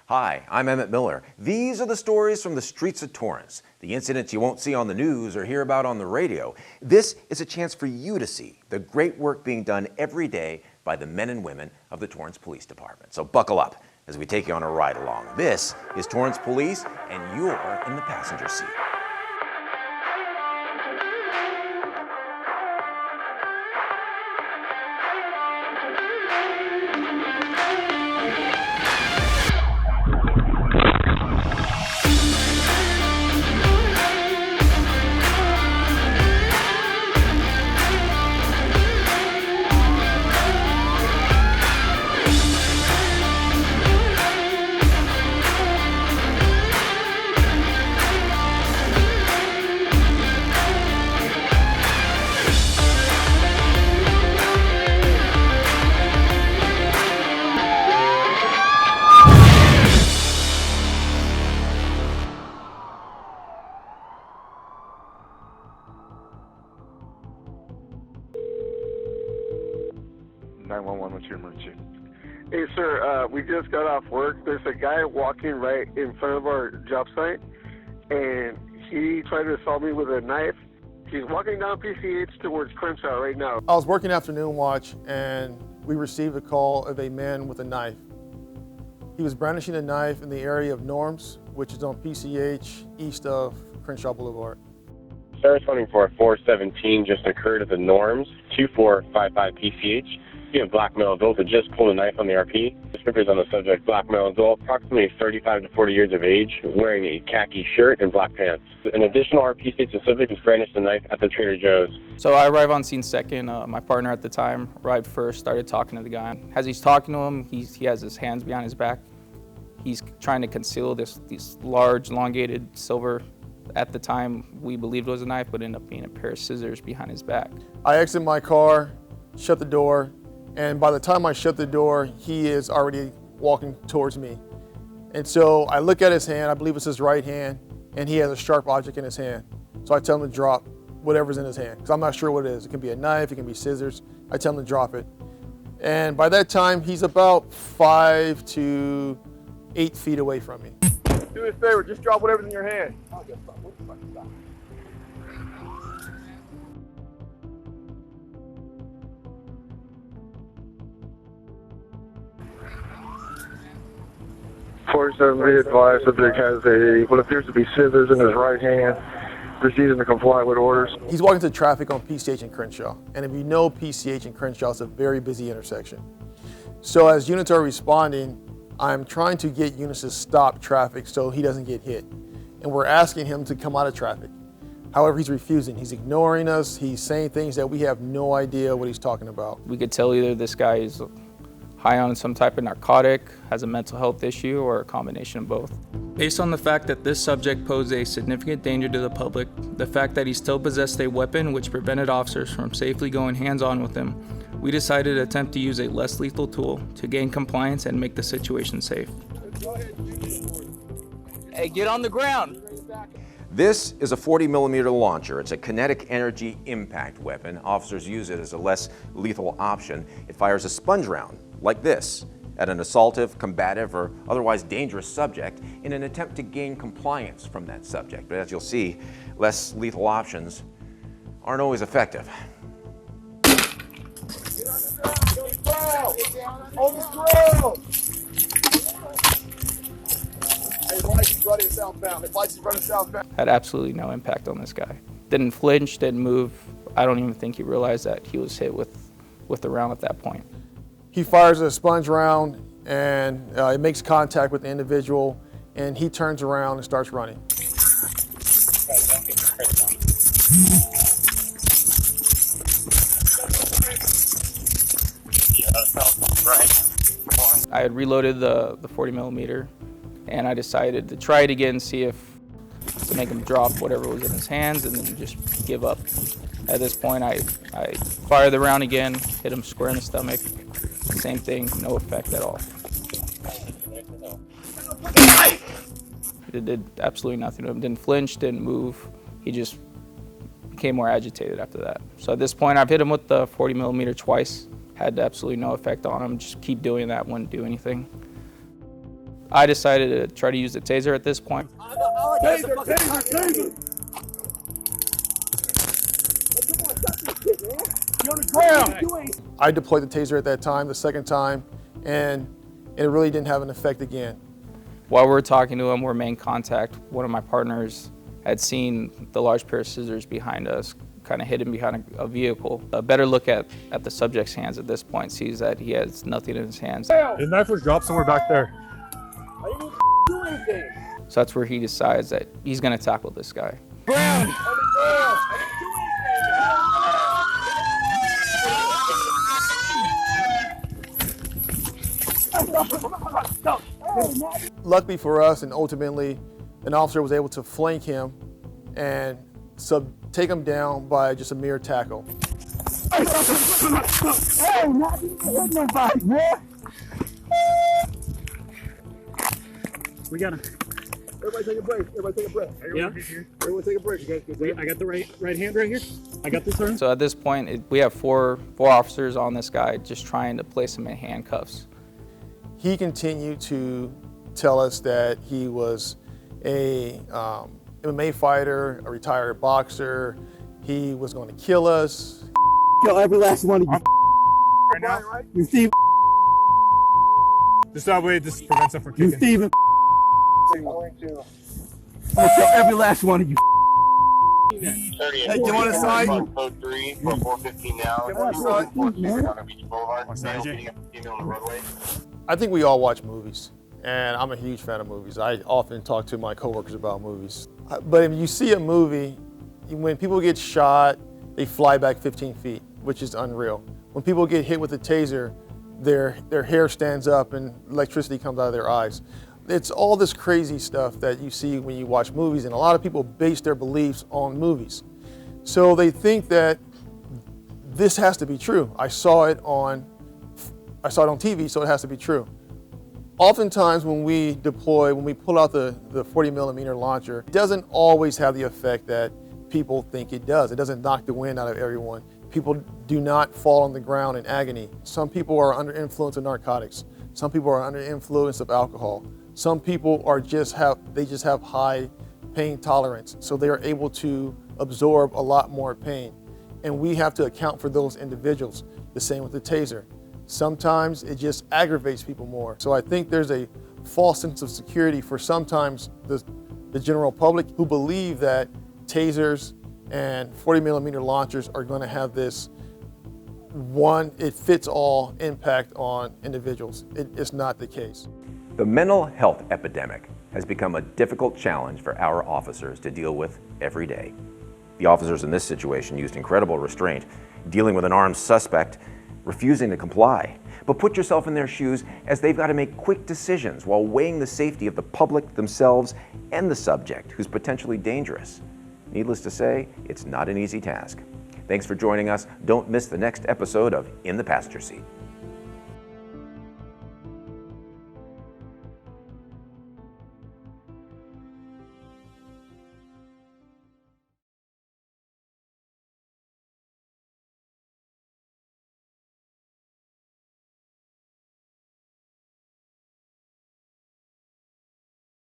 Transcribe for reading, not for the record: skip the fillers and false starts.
Hi, I'm Emmett Miller. These are the stories from the streets of Torrance, the incidents you won't see on the news or hear about on the radio. This is a chance for you to see the great work being done every day by the men and women of the Torrance Police Department. So buckle up as we take you on a ride along. This is Torrance Police, and you're in the passenger seat. What's your emergency? Hey, sir, we just got off work. There's a guy walking right in front of our job site, and he tried to assault me with a knife. He's walking down PCH towards Crenshaw right now. I was working afternoon watch, and we received a call of a man with a knife. He was brandishing a knife in the area of Norms, which is on PCH east of Crenshaw Boulevard. Responding for 417 just occurred at the Norms, 2455 PCH. You have black male adult that just pulled a knife on the RP. Descriptors on the subject: black male adult, approximately 35 to 40 years of age, wearing a khaki shirt and black pants. An additional RP states the subject has brandished the knife at the Trader Joe's. So I arrive on scene second. My partner at the time arrived first, started talking to the guy. As he's talking to him, he has his hands behind his back. He's trying to conceal this large, elongated silver, at the time we believed was a knife, but ended up being a pair of scissors behind his back. I exit my car, shut the door, and by the time I shut the door, he is already walking towards me. And so I look at his hand, I believe it's his right hand, and he has a sharp object in his hand. So I tell him to drop whatever's in his hand, because I'm not sure what it is. It can be a knife, it can be scissors. I tell him to drop it. And by that time, he's about 5 to 8 feet away from me. Do me a favor, just drop whatever's in your hand. Fortunately advised, subject has what appears to be scissors in his right hand, proceeding to comply with orders. He's walking to traffic on PCH and Crenshaw. And if you know PCH and Crenshaw, it's a very busy intersection. So as units are responding, I'm trying to get units to stop traffic so he doesn't get hit. And we're asking him to come out of traffic. However, he's refusing. He's ignoring us. He's saying things that we have no idea what he's talking about. We could tell either this guy is high on some type of narcotic, has a mental health issue, or a combination of both. Based on the fact that this subject posed a significant danger to the public, the fact that he still possessed a weapon which prevented officers from safely going hands-on with him, we decided to attempt to use a less lethal tool to gain compliance and make the situation safe. Hey, get on the ground. This is a 40mm launcher. It's a kinetic energy impact weapon. Officers use it as a less lethal option. It fires a sponge round, like this, at an assaultive, combative, or otherwise dangerous subject in an attempt to gain compliance from that subject. But as you'll see, less lethal options aren't always effective. On the ground! Hey, Mike, he's running southbound. Hey, Mike, he's running southbound. Had absolutely no impact on this guy. Didn't flinch, didn't move. I don't even think he realized that he was hit with the round at that point. He fires a sponge round, and it makes contact with the individual, and he turns around and starts running. I had reloaded the 40mm, and I decided to try it again, to make him drop whatever was in his hands, and then just give up. At this point, I fired the round again, hit him square in the stomach. Same thing, no effect at all. It did absolutely nothing to him. Didn't flinch, didn't move. He just became more agitated after that. So at this point, I've hit him with the 40mm twice. Had absolutely no effect on him. Just keep doing that, wouldn't do anything. I decided to try to use the taser at this point. Taser! You're on the ground! I deployed the taser at that time, the second time, and it really didn't have an effect again. While we were talking to him, we're main contact. One of my partners had seen the large pair of scissors behind us, kind of hidden behind a vehicle. A better look at the subject's hands at this point sees that he has nothing in his hands. His knife was dropped somewhere back there. I didn't even do anything. So that's where he decides that he's gonna tackle this guy. Ground! On the ground! I didn't do anything. Luckily for us, and ultimately, an officer was able to flank him and take him down by just a mere tackle. Hey, not even nobody, man. We got him. Everybody take a break. Everybody take a breath. Yeah. Everyone take a break. You guys get Wait, I got the right hand right here. I got this arm. So at this point, we have four officers on this guy just trying to place him in handcuffs. He continued to tell us that he was a MMA fighter, a retired boxer. He was going to kill us. kill every last one of you. Right now. You Steve. Just that way, this prevents him from You kicking. Steven. I'm gonna kill every last one of you. Hey, you want a sign? Code 3 for 415 now. You want a sign, man? On Beach Boulevard. Male beating up a female on the roadway. I think we all watch movies, and I'm a huge fan of movies. I often talk to my coworkers about movies. But if you see a movie, when people get shot, they fly back 15 feet, which is unreal. When people get hit with a taser, their hair stands up and electricity comes out of their eyes. It's all this crazy stuff that you see when you watch movies, and a lot of people base their beliefs on movies. So they think that this has to be true. I saw it on TV, so it has to be true. Oftentimes when we deploy, when we pull out the 40 millimeter launcher, it doesn't always have the effect that people think it does. It doesn't knock the wind out of everyone. People do not fall on the ground in agony. Some people are under influence of narcotics. Some people are under influence of alcohol. Some people are just have high pain tolerance, so they are able to absorb a lot more pain. And we have to account for those individuals. The same with the taser. Sometimes it just aggravates people more. So I think there's a false sense of security for sometimes the general public who believe that tasers and 40 millimeter launchers are going to have this it-fits-all impact on individuals. It's not the case. The mental health epidemic has become a difficult challenge for our officers to deal with every day. The officers in this situation used incredible restraint, dealing with an armed suspect, refusing to comply. But put yourself in their shoes as they've got to make quick decisions while weighing the safety of the public, themselves, and the subject who's potentially dangerous. Needless to say, it's not an easy task. Thanks for joining us. Don't miss the next episode of In the Passenger Seat.